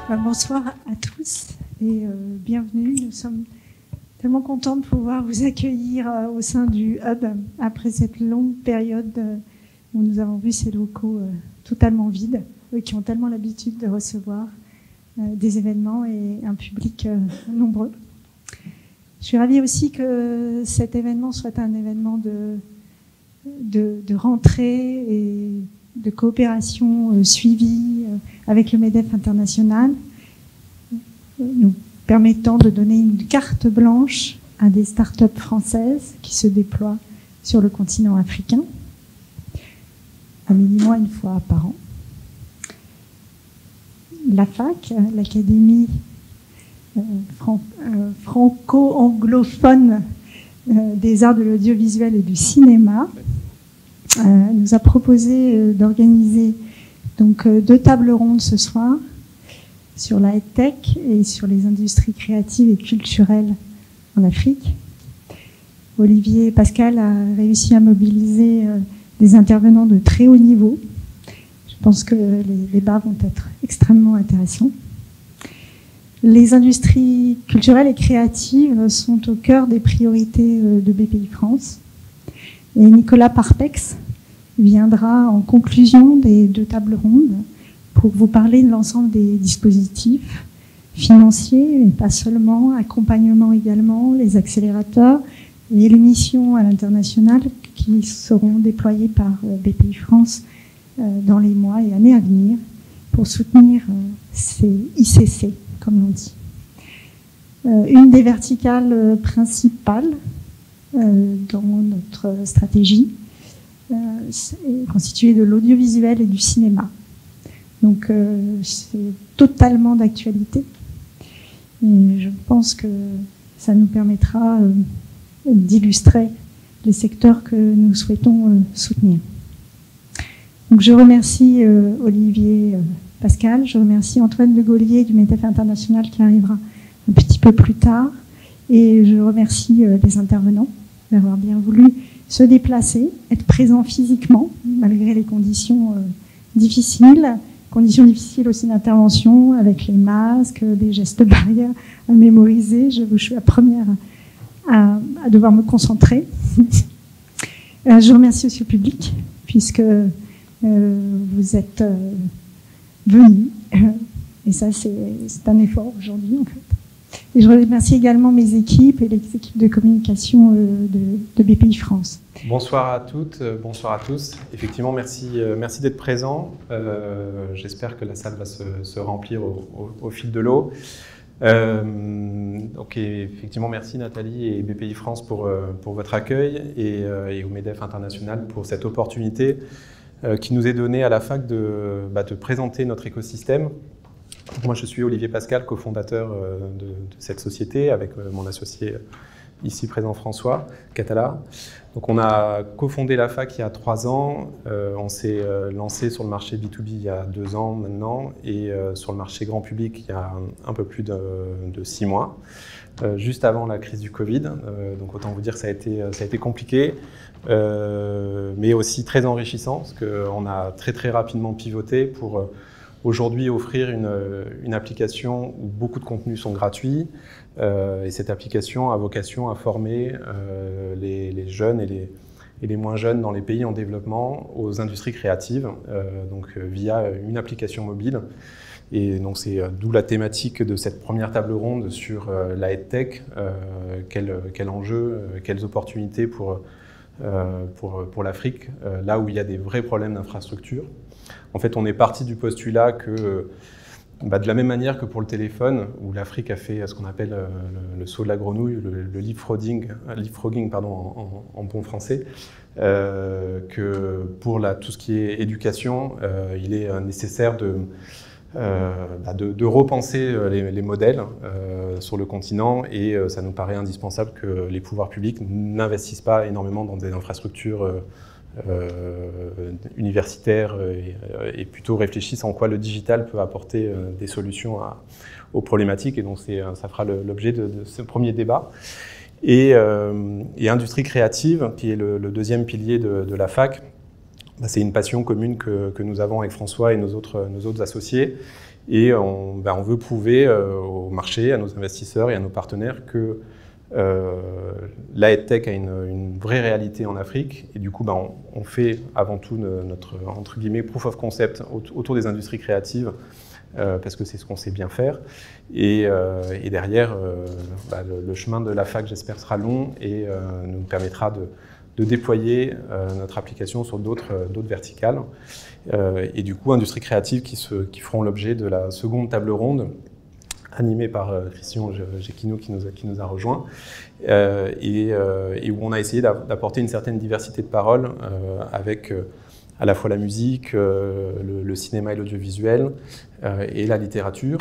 Bonsoir à tous et bienvenue. Nous sommes tellement contents de pouvoir vous accueillir au sein du Hub après cette longue période où nous avons vu ces locaux totalement vides, eux qui ont tellement l'habitude de recevoir des événements et un public nombreux. Je suis ravie aussi que cet événement soit un événement de rentrée et de coopération suivie avec le MEDEF international, nous permettant de donner une carte blanche à des startups françaises qui se déploient sur le continent africain, à minima une fois par an. La FAC, l'Académie franco-anglophone des arts de l'audiovisuel et du cinéma, nous a proposé d'organiser donc 2 tables rondes ce soir sur la tech et sur les industries créatives et culturelles en Afrique. Olivier Pascal a réussi à mobiliser des intervenants de très haut niveau. Je pense que les débats vont être extrêmement intéressants. Les industries culturelles et créatives sont au cœur des priorités de BPI France. Et Nicolas Parpex viendra en conclusion des 2 tables rondes pour vous parler de l'ensemble des dispositifs financiers, mais pas seulement, accompagnement également, les accélérateurs et les missions à l'international qui seront déployées par BPI France dans les mois et années à venir pour soutenir ces ICC, comme l'on dit. Une des verticales principales dans notre stratégie est constituée de l'audiovisuel et du cinéma. Donc c'est totalement d'actualité. Et je pense que ça nous permettra d'illustrer les secteurs que nous souhaitons soutenir. Donc je remercie Olivier Pascal, je remercie Antoine de Gaulier du MEDEF international qui arrivera un petit peu plus tard, et je remercie les intervenants d'avoir bien voulu se déplacer, être présents physiquement, malgré les conditions difficiles aussi d'intervention, avec les masques, les gestes barrières à mémoriser. Je suis la première à devoir me concentrer. Je remercie aussi le public, puisque vous êtes venus. Et ça, c'est un effort aujourd'hui, en fait. Et je remercie également mes équipes et les équipes de communication de BPI France. Bonsoir à toutes, bonsoir à tous. Effectivement, merci d'être présents. J'espère que la salle va se remplir au fil de l'eau. Donc, effectivement, merci Nathalie et BPI France pour votre accueil et au MEDEF international pour cette opportunité qui nous est donnée à la FAC de présenter notre écosystème. Moi, je suis Olivier Pascal, cofondateur de cette société avec mon associé ici présent François Catala. Donc, on a cofondé la FAC il y a 3 ans. On s'est lancé sur le marché B2B il y a 2 ans maintenant et sur le marché grand public il y a un peu plus de 6 mois, juste avant la crise du Covid. Donc, autant vous dire que ça a été compliqué, mais aussi très enrichissant parce qu'on a très rapidement pivoté pour aujourd'hui offrir une application où beaucoup de contenus sont gratuits et cette application a vocation à former les jeunes et les moins jeunes dans les pays en développement aux industries créatives, donc via une application mobile. Et donc c'est d'où la thématique de cette première table ronde sur la EdTech, quel enjeu, quelles opportunités pour l'Afrique, là où il y a des vrais problèmes d'infrastructure. En fait, on est parti du postulat que, de la même manière que pour le téléphone, où l'Afrique a fait ce qu'on appelle le saut de la grenouille, le leapfrogging en bon français, que pour tout ce qui est éducation, il est nécessaire de repenser les modèles sur le continent, et ça nous paraît indispensable que les pouvoirs publics n'investissent pas énormément dans des infrastructures universitaires et plutôt réfléchissent en quoi le digital peut apporter des solutions aux problématiques. Et donc ça fera l'objet de ce premier débat. Et industrie créative, qui est le deuxième pilier de la FAC. c'est une passion commune que nous avons avec François et nos autres associés. Et on veut prouver au marché, à nos investisseurs et à nos partenaires que la EdTech a une vraie réalité en Afrique. Et du coup, on fait avant tout notre, entre guillemets, proof of concept autour des industries créatives, parce que c'est ce qu'on sait bien faire. Et derrière, le chemin de la fac, j'espère, sera long et nous permettra de déployer notre application sur d'autres verticales. Et du coup, industries créatives qui feront l'objet de la seconde table ronde, animée par Christian Géquino qui nous a rejoints, et où on a essayé d'apporter une certaine diversité de paroles avec à la fois la musique, le cinéma et l'audiovisuel, et la littérature.